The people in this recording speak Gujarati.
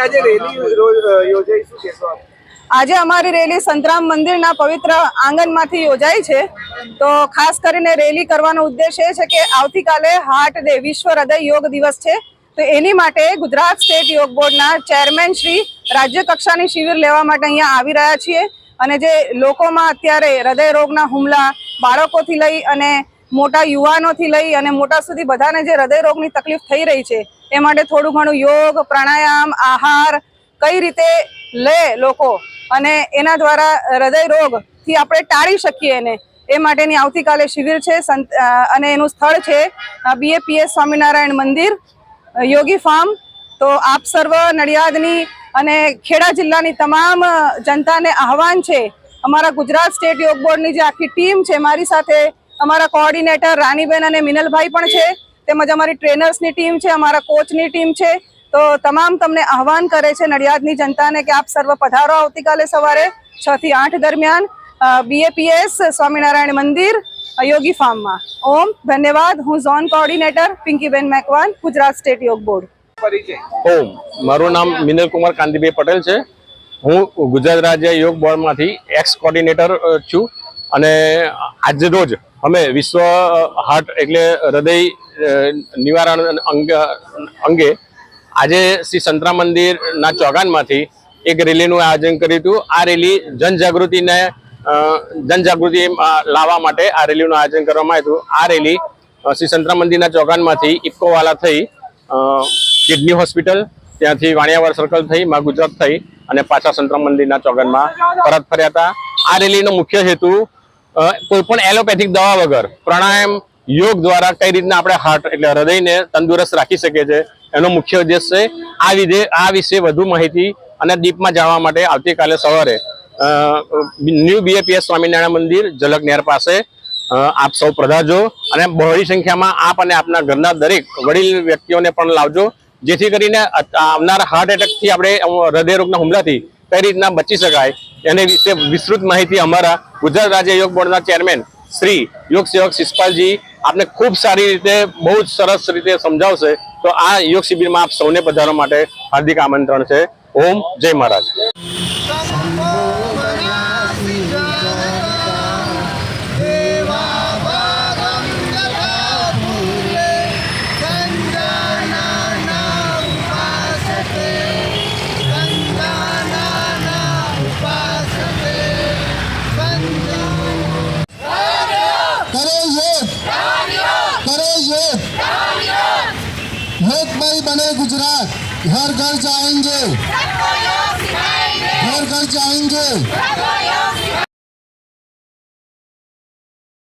આજે રેલી યોજાઈ, શું કહેશો આપ? આજે અમારી રેલી સંતરામ મંદિરના પવિત્ર આંગણમાંથી યોજાઈ છે। તો ખાસ કરીને રેલી કરવાનો ઉદ્દેશ એ છે કે આવતીકાલે હાર્ટ ડે, વિશ્વ હૃદય યોગ દિવસ છે। તો એની માટે ગુજરાત સ્ટેટ યોગ બોર્ડના ચેરમેન શ્રી રાજ્ય કક્ષાની શિબિર લેવા માટે અહીંયા આવી રહ્યા છીએ। અને જે લોકોમાં અત્યારે હૃદય રોગના હુમલા, બાળકોથી લઈ અને મોટા યુવાનોથી લઈ અને મોટા સુધી બધાને જે હૃદય રોગની તકલીફ થઈ રહી છે, એ માટે થોડું ઘણું યોગ, પ્રાણાયામ, આહાર કઈ રીતે લે લોકો અને એના દ્વારા હૃદય રોગથી આપણે ટાળી શકીએ એને, એ માટેની આવતીકાલે શિબિર છે। અને એનું સ્થળ છે BAPS સ્વામિનારાયણ મંદિર, યોગી ફાર્મ। તો આપ સર્વ નડિયાદની અને ખેડા જિલ્લાની તમામ જનતાને આહવાન છે। અમારા ગુજરાત સ્ટેટ યોગ બોર્ડની જે આખી ટીમ છે, મારી સાથે અમારા કોઓર્ડિનેટર રાનીબેન અને મિનલભાઈ પણ છે, તેમજ અમારી ટ્રેનર્સની ટીમ છે, અમારા કોચની ટીમ છે। તો તમામ તમને આહવાન કરે છે નડિયાદની જનતાને કે આપ સર્વ પધારો આવતીકાલે સવારે 6 થી 8 દરમિયાન BAPS સ્વામિનારાયણ મંદિર, યોગી ફાર્મમાં। ઓમ ધન્યવાદ। હું zone coordinator Pinkiben Macwan, Gujarat state યોગ બોર્ડ। ઓમ, મારું નામ મિનલ કુમાર કાંતિભાઈ પટેલ છે। હું ગુજરાત રાજ્ય યોગ બોર્ડમાંથી એક્સ કોઓર્ડિનેટર છું। અને આજ રોજ અમે વિશ્વ હાર્ટ એટલે હૃદય નિવારણ અંગે આજે શ્રી સંતરામ મંદિરના ચોગાનમાંથી એક રેલીનું આયોજન કર્યું હતું। આ રેલી જનજાગૃતિ લાવવા માટે આ રેલીનું આયોજન કરવામાં આવ્યું હતું। આ રેલી શ્રી સંતરામ મંદિરના ચોગાનમાંથી ઇફકોવાલા થઈ, કિડની હોસ્પિટલ, ત્યાંથી વાણિયાવાડ સર્કલ થઈ, મા ગુજરાત થઈ અને પાછા સંતરામ મંદિરના ચોગાનમાં પરત ફર્યા હતા। આ રેલીનો મુખ્ય હેતુ કોઈ પણ એલોપેથિક દવા વગર પ્રાણાયામ, યોગ દ્વારા કઈ રીતના આપણે હાર્ટ એટલે હૃદયને તંદુરસ્ત રાખી શકીએ છીએ, એનો મુખ્ય ઉદ્દેશ છે। આ વિશે વધુ માહિતી અને ડીપમાં જાણવા માટે આવતીકાલે સવારે ન્યૂ BAPS સ્વામિનારાયણ મંદિર, ઝલક નહેર પાસે આપ સૌ પધારજો અને બહોળી સંખ્યામાં આપ અને આપના ઘરના દરેક વડીલ વ્યક્તિઓને પણ લાવજો, જેથી કરીને આવનારા હાર્ટ એટેકથી આપણે હૃદય રોગના હુમલાથી કઈ રીતના બચી શકાય એને વિશે વિસ્તૃત માહિતી અમારા ગુજરાત રાજ્ય યોગ બોર્ડના ચેરમેન શ્રી યોગ સેવક શિષપાલજી આપને ખૂબ સારી રીતે, બહુ જ સરસ રીતે સમજાવશે। તો આ યોગ શિબિરમાં આપ સૌને પધારવા માટે હાર્દિક આમંત્રણ છે। ઓમ, જય મહારાજ। योगमय बने गुजरात, घर घर जाएंगे, घर घर जाएंगे।